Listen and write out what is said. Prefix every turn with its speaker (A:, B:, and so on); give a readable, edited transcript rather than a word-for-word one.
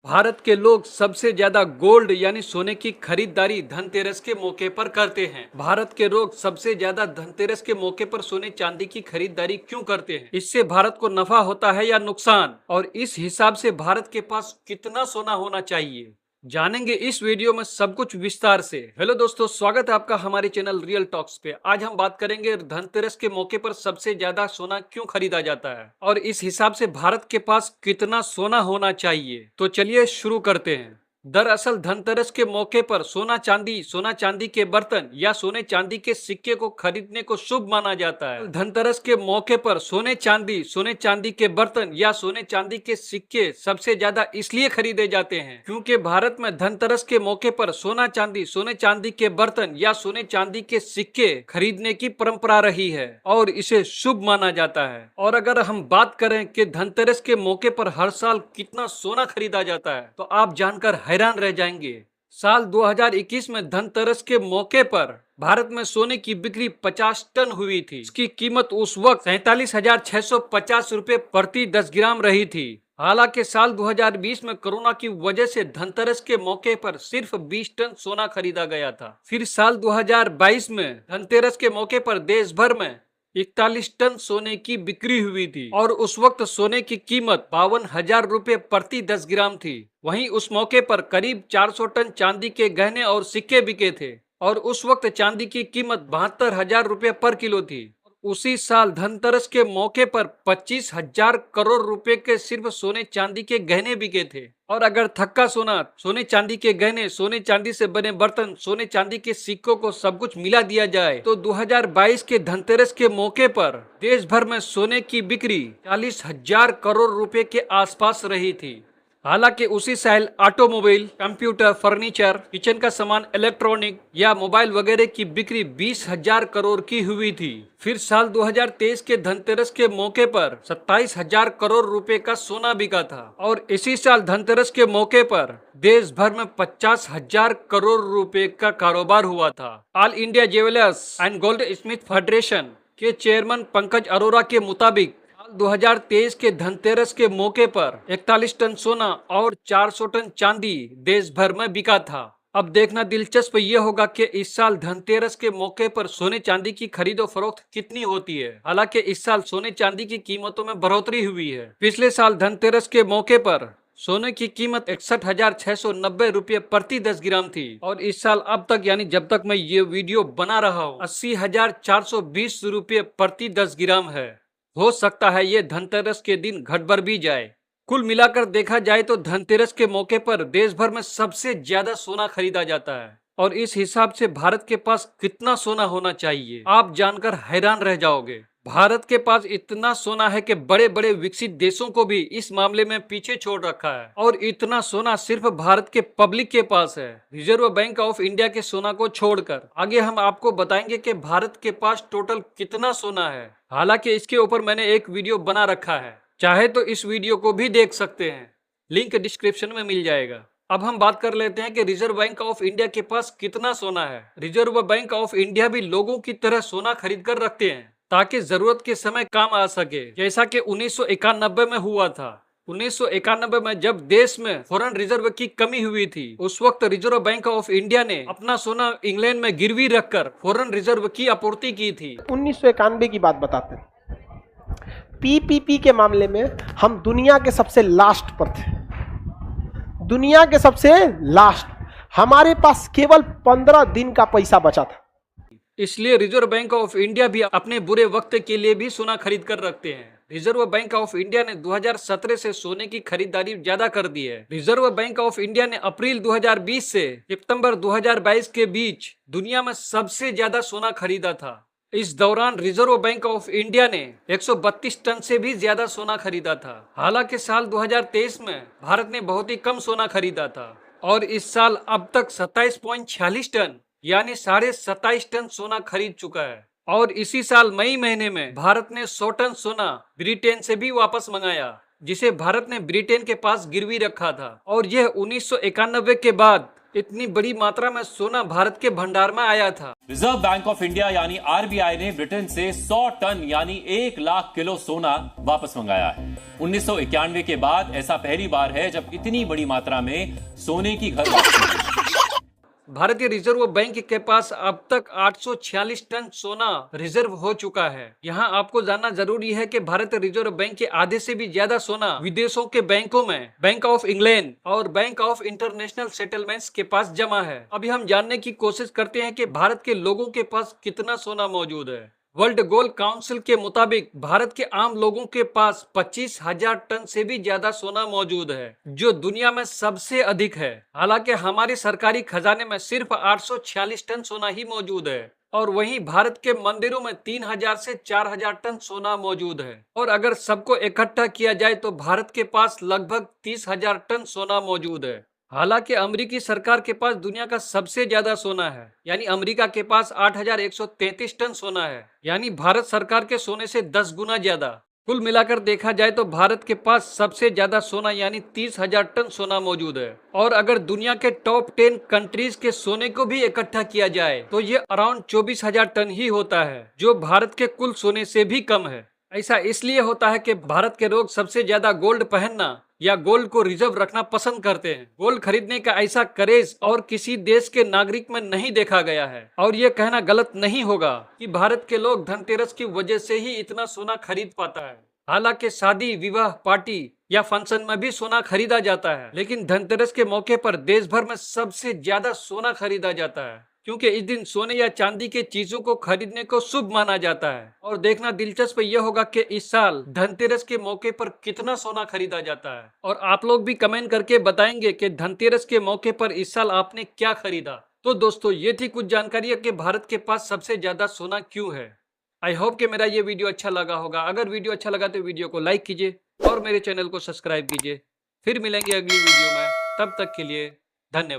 A: भारत के लोग सबसे ज्यादा गोल्ड यानी सोने की खरीदारी धनतेरस के मौके पर करते हैं। भारत के लोग सबसे ज्यादा धनतेरस के मौके पर सोने चांदी की खरीदारी क्यों करते हैं? इससे भारत को नफा होता है या नुकसान? और इस हिसाब से भारत के पास कितना सोना होना चाहिए, जानेंगे इस वीडियो में सब कुछ विस्तार से। हेलो दोस्तों, स्वागत है आपका हमारे चैनल रियल टॉक्स पे। आज हम बात करेंगे धनतेरस के मौके पर सबसे ज्यादा सोना क्यों खरीदा जाता है और इस हिसाब से भारत के पास कितना सोना होना चाहिए। तो चलिए शुरू करते हैं। दरअसल धनतेरस के मौके पर सोना चांदी के बर्तन या सोने चांदी के सिक्के को खरीदने को शुभ माना जाता है। धनतेरस के मौके पर सोने चांदी के बर्तन या सोने चांदी के सिक्के सबसे ज्यादा इसलिए खरीदे जाते हैं क्योंकि भारत में धनतेरस के मौके पर सोने चांदी के बर्तन या सोने चांदी के सिक्के खरीदने की परंपरा रही है और इसे शुभ माना जाता है। और अगर हम बात करें कि धनतेरस के मौके पर हर साल कितना सोना खरीदा जाता है तो आप जानकर हैरान रह जाएंगे। साल 2021 में धनतेरस के मौके पर भारत में सोने की बिक्री 50 टन हुई थी। इसकी कीमत उस वक्त 47,650 रुपए प्रति 10 ग्राम रही थी। हालांकि साल 2020 में कोरोना की वजह से धनतेरस के मौके पर सिर्फ 20 टन सोना खरीदा गया था। फिर साल 2022 में धनतेरस के मौके पर देश भर में 41 टन सोने की बिक्री हुई थी और उस वक्त सोने की कीमत 52,000 रुपए प्रति 10 ग्राम थी। वहीं उस मौके पर करीब 400 टन चांदी के गहने और सिक्के बिके थे और उस वक्त चांदी की कीमत 72,000 रुपए पर किलो थी। उसी साल धनतेरस के मौके पर 25,000 करोड़ रुपए के सिर्फ सोने चांदी के गहने बिके थे। और अगर थक्का सोना, सोने चांदी के गहने, सोने चांदी से बने बर्तन, सोने चांदी के सिक्कों को सब कुछ मिला दिया जाए तो 2022 के धनतेरस के मौके पर देश भर में सोने की बिक्री 40,000 करोड़ रुपए के आसपास रही थी। हालांकि उसी साल ऑटोमोबाइल, कंप्यूटर, फर्नीचर, किचन का सामान, इलेक्ट्रॉनिक या मोबाइल वगैरह की बिक्री 20,000 करोड़ की हुई थी। फिर साल 2023 के धनतेरस के मौके पर 27,000 करोड़ रुपए का सोना बिका था और इसी साल धनतेरस के मौके पर देश भर में 50,000 करोड़ रुपए का कारोबार हुआ था। All India jewellers and gold Smith federation के चेयरमैन पंकज अरोरा के मुताबिक 2023 के धनतेरस के मौके पर 41 टन सोना और 400 टन चांदी देश भर में बिका था। अब देखना दिलचस्प ये होगा कि इस साल धनतेरस के मौके पर सोने चांदी की खरीदो फरोख्त कितनी होती है। हालांकि इस साल सोने चांदी की कीमतों में बढ़ोतरी हुई है। पिछले साल धनतेरस के मौके पर सोने की कीमत 61,690 रुपये प्रति 10 ग्राम थी और इस साल अब तक यानी जब तक मैं ये वीडियो बना रहा हूँ 80,420 रुपये प्रति 10 ग्राम है। हो सकता है ये धनतेरस के दिन घट बढ़ भी जाए। कुल मिलाकर देखा जाए तो धनतेरस के मौके पर देश भर में सबसे ज्यादा सोना खरीदा जाता है और इस हिसाब से भारत के पास कितना सोना होना चाहिए आप जानकर हैरान रह जाओगे। भारत के पास इतना सोना है कि बड़े बड़े विकसित देशों को भी इस मामले में पीछे छोड़ रखा है और इतना सोना सिर्फ भारत के पब्लिक के पास है, रिजर्व बैंक ऑफ इंडिया के सोना को छोड़कर। आगे हम आपको बताएंगे कि भारत के पास टोटल कितना सोना है। हालांकि इसके ऊपर मैंने एक वीडियो बना रखा है, चाहे तो इस वीडियो को भी देख सकते हैं, लिंक डिस्क्रिप्शन में मिल जाएगा। अब हम बात कर लेते हैं कि रिजर्व बैंक ऑफ इंडिया के पास कितना सोना है। रिजर्व बैंक ऑफ इंडिया भी लोगों की तरह सोना खरीद कर रखते हैं ताकि जरूरत के समय काम आ सके, जैसा कि 1991 में हुआ था। 1991 में जब देश में फॉरेन रिजर्व की कमी हुई थी उस वक्त रिजर्व बैंक ऑफ इंडिया ने अपना सोना इंग्लैंड में गिरवी रखकर फॉरेन रिजर्व की आपूर्ति की थी।
B: 1991 की बात बताते हैं। पीपीपी के मामले में हम दुनिया के सबसे लास्ट पर थे, दुनिया के सबसे लास्ट। हमारे पास केवल 15 दिन का पैसा बचा था।
A: इसलिए रिजर्व बैंक ऑफ इंडिया भी अपने बुरे वक्त के लिए भी सोना खरीद कर रखते हैं। रिजर्व बैंक ऑफ इंडिया ने 2017 से सोने की खरीदारी ज्यादा कर दी है। रिजर्व बैंक ऑफ इंडिया ने अप्रैल 2020 से सितंबर 2022 के बीच दुनिया में सबसे ज्यादा सोना खरीदा था। इस दौरान रिजर्व बैंक ऑफ इंडिया ने 132 टन से भी ज्यादा सोना खरीदा था। हालांकि साल 2023 में भारत ने बहुत ही कम सोना खरीदा था और इस साल अब तक 27.46 टन यानी 27.5 टन सोना खरीद चुका है। और इसी साल मई महीने में भारत ने 100 टन सोना ब्रिटेन से भी वापस मंगाया, जिसे भारत ने ब्रिटेन के पास गिरवी रखा था और यह 1991 के बाद इतनी बड़ी मात्रा में सोना भारत के भंडार में आया था।
C: रिजर्व बैंक ऑफ इंडिया यानी आरबीआई ने ब्रिटेन से 100 टन यानी 1 लाख किलो सोना वापस मंगाया है। 1991 के बाद ऐसा पहली बार है जब इतनी बड़ी मात्रा में सोने की घर वापसी हुई।
A: भारतीय रिजर्व बैंक के पास अब तक 846 टन सोना रिजर्व हो चुका है। यहाँ आपको जानना जरूरी है कि भारतीय रिजर्व बैंक के आधे से भी ज्यादा सोना विदेशों के बैंकों में बैंक ऑफ इंग्लैंड और बैंक ऑफ इंटरनेशनल सेटलमेंट्स के पास जमा है। अभी हम जानने की कोशिश करते हैं कि भारत के लोगों के पास कितना सोना मौजूद है। वर्ल्ड गोल्ड काउंसिल के मुताबिक भारत के आम लोगों के पास 25,000 टन से भी ज्यादा सोना मौजूद है, जो दुनिया में सबसे अधिक है। हालांकि हमारे सरकारी खजाने में सिर्फ 846 टन सोना ही मौजूद है और वहीं भारत के मंदिरों में 3,000 से 4,000 टन सोना मौजूद है। और अगर सबको इकट्ठा किया जाए तो भारत के पास लगभग 30,000 टन सोना मौजूद है। हालांकि अमेरिकी सरकार के पास दुनिया का सबसे ज्यादा सोना है, यानी अमेरिका के पास 8,133 टन सोना है, यानी भारत सरकार के सोने से 10 गुना ज्यादा। कुल मिलाकर देखा जाए तो भारत के पास सबसे ज्यादा सोना यानी 30,000 टन सोना मौजूद है। और अगर दुनिया के टॉप 10 कंट्रीज के सोने को भी इकट्ठा किया जाए तो ये अराउंड 24,000 टन ही होता है, जो भारत के कुल सोने से भी कम है। ऐसा इसलिए होता है कि भारत के लोग सबसे ज्यादा गोल्ड पहनना या गोल्ड को रिजर्व रखना पसंद करते हैं। गोल्ड खरीदने का ऐसा क्रेज और किसी देश के नागरिक में नहीं देखा गया है। और ये कहना गलत नहीं होगा कि भारत के लोग धनतेरस की वजह से ही इतना सोना खरीद पाता है। हालांकि शादी, विवाह, पार्टी या फंक्शन में भी सोना खरीदा जाता है, लेकिन धनतेरस के मौके पर देश भर में सबसे ज्यादा सोना खरीदा जाता है, क्योंकि इस दिन सोने या चांदी के चीजों को खरीदने को शुभ माना जाता है। और देखना दिलचस्प यह होगा कि इस साल धनतेरस के मौके पर कितना सोना खरीदा जाता है। और आप लोग भी कमेंट करके बताएंगे कि धनतेरस के मौके पर इस साल आपने क्या खरीदा। तो दोस्तों, ये थी कुछ जानकारी कि भारत के पास सबसे ज्यादा सोना क्यों है। आई होप कि मेरा ये वीडियो अच्छा लगा होगा। अगर वीडियो अच्छा लगा तो वीडियो को लाइक कीजिए और मेरे चैनल को सब्सक्राइब कीजिए। फिर मिलेंगे अगली वीडियो में, तब तक के लिए धन्यवाद।